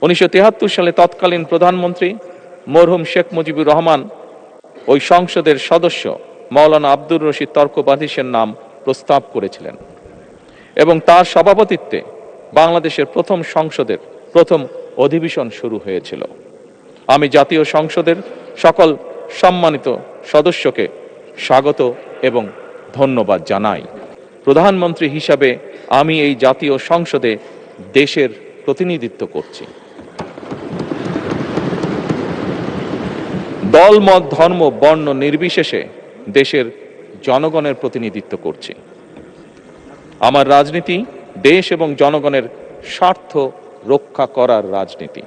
1973 সালে তৎকালীন প্রধানমন্ত্রী মরহুম শেখ মুজিবুর রহমান ওই সংসদের সদস্য মাওলানা আব্দুর রশিদ তর্কবাধিসের নাম প্রস্তাব করেছিলেন এবং তার সভাপতিত্বে বাংলাদেশের প্রথম সংসদের প্রথম অধিবেশন শুরু হয়েছিল। আমি জাতীয় সংসদের সকল সম্মানিত সদস্যকে স্বাগত এবং ধন্যবাদ জানাই। প্রধানমন্ত্রী হিসাবে আমি এই জাতীয় সংসদে দেশের প্রতিনিধিত্ব করছি। দল, মত, ধর্ম, বর্ণ নির্বিশেষে দেশের জনগণের প্রতিনিধিত্ব করছি। আমার রাজনীতি দেশ এবং জনগণের স্বার্থ রক্ষা করার রাজনীতি।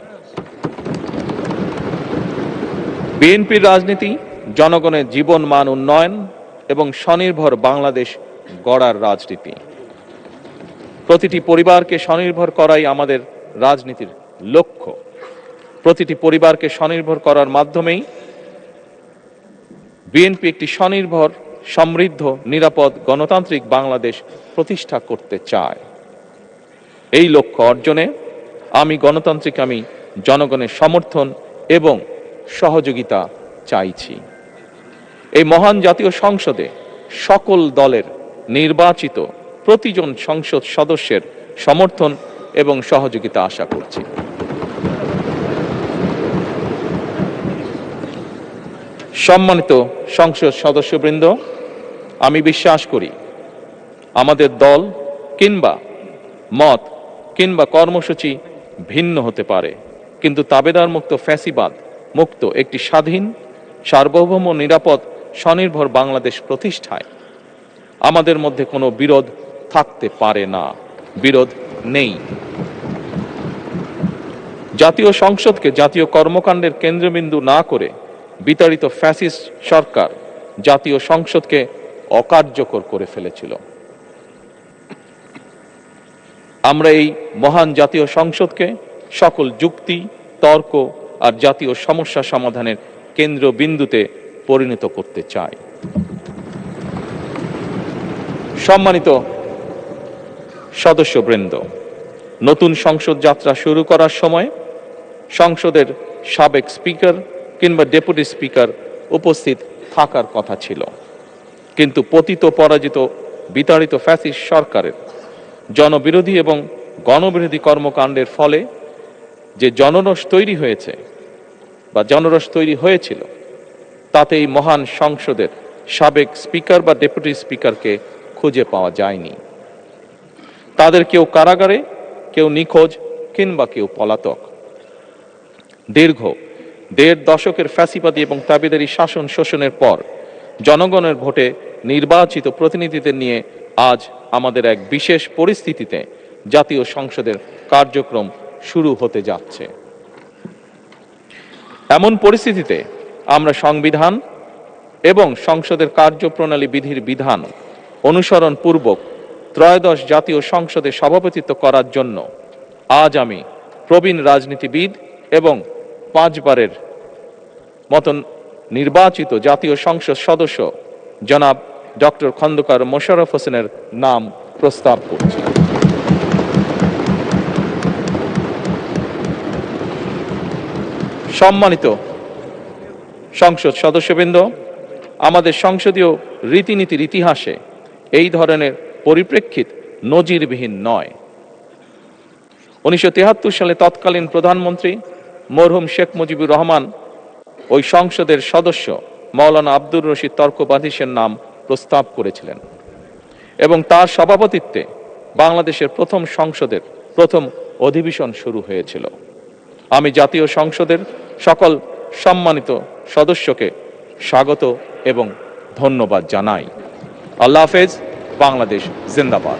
বিএনপির রাজনীতি জনগণের জীবন মান উন্নয়ন এবং স্বনির্ভর বাংলাদেশ গড়ার রাজনীতি। প্রতিটি পরিবারকে স্বনির্ভর করাই আমাদের রাজনীতির লক্ষ্য। প্রতিটি পরিবারকে স্বনির্ভর করার মাধ্যমেই বিএনপি একটি স্বনির্ভর, সমৃদ্ধ, নিরাপদ, গণতান্ত্রিক বাংলাদেশ প্রতিষ্ঠা করতে চায়। এই লক্ষ্য অর্জনে আমি জনগণের সমর্থন এবং সহযোগিতা চাইছি। এই মহান জাতীয় সংসদে সকল দলের নির্বাচিত প্রতিজন সংসদ সদস্যের সমর্থন এবং সহযোগিতা আশা করছি। সম্মানিত সংসদ সদস্যবৃন্দ, আমি বিশ্বাস করি আমাদের দল কিংবা মত কিংবা কর্মসূচি ভিন্ন হতে পারে, কিন্তু তাবেদার মুক্ত, ফ্যাসিবাদ মুক্ত একটি স্বাধীন, সার্বভৌম, নিরাপদ, স্বনির্ভর বাংলাদেশ প্রতিষ্ঠায় আমাদের মধ্যে কোনো বিরোধ থাকতে পারে না, বিরোধ নেই। জাতীয় সংসদকে জাতীয় কর্মকাণ্ডের কেন্দ্রবিন্দু না করে বিতাড়িত ফ্যাসিস্ট সরকার জাতীয় সংসদকে অকার্যকর করে ফেলেছিল। আমরা এই মহান জাতীয় সংসদকে সকল যুক্তি, তর্ক আর জাতীয় সমস্যা সমাধানের কেন্দ্রবিন্দুতে পরিণত করতে চাই। সম্মানিত সদস্যবৃন্দ, নতুন সংসদ যাত্রা শুরু করার সময় সংসদের সাবেক স্পিকার কিংবা ডেপুটি স্পিকার উপস্থিত থাকার কথা ছিল, কিন্তু পতিত, পরাজিত, বিতাড়িত ফ্যাসিস্ট সরকারের জনবিরোধী এবং গণবিরোধী কর্মকাণ্ডের ফলে যে জনরোষ তৈরি হয়েছিল তাতে এই মহান সংসদের সাবেক স্পিকার বা ডেপুটি স্পিকারকে খুঁজে পাওয়া যায়নি। তাদের কেউ কারাগারে, কেউ নিখোঁজ কিংবা কেউ পলাতক। দীর্ঘ ১.৫ দশকের ফ্যাসিবাদী এবং তাবেদারি শাসন শোষণের পর জনগণের ভোটে নির্বাচিত প্রতিনিধিদের নিয়ে আজ আমাদের এক বিশেষ পরিস্থিতিতে জাতীয় সংসদের কার্যক্রম শুরু হতে যাচ্ছে। এমন পরিস্থিতিতে আমরা সংবিধান এবং সংসদের কার্যপ্রণালী বিধির বিধান অনুসরণ পূর্বক ত্রয়োদশ জাতীয় সংসদে সভাপতিত্ব করার জন্য আজ আমি প্রবীণ রাজনীতিবিদ এবং 5 বারের মতন নির্বাচিত জাতীয় সংসদ সদস্য জনাব ডক্টর খন্দকার মোশাররফ হোসেনের নাম প্রস্তাব করছি। সম্মানিত সংসদ সদস্যবৃন্দ, আমাদের সংসদীয় রীতিনীতির ইতিহাসে এই ধরনের পরিপ্রেক্ষিত নজিরবিহীন নয়। 1973 সালে তৎকালীন প্রধানমন্ত্রী মরহুম শেখ মুজিবুর রহমান ওই সংসদের সদস্য মাওলানা আব্দুর রশিদ তর্কবাধিসের নাম প্রস্তাব করেছিলেন এবং তার সভাপতিত্বে বাংলাদেশের প্রথম সংসদের প্রথম অধিবেশন শুরু হয়েছিল। আমি জাতীয় সংসদের সকল সম্মানিত সদস্যকে স্বাগত এবং ধন্যবাদ জানাই। আল্লাহ হাফেজ। বাংলাদেশ জিন্দাবাদ।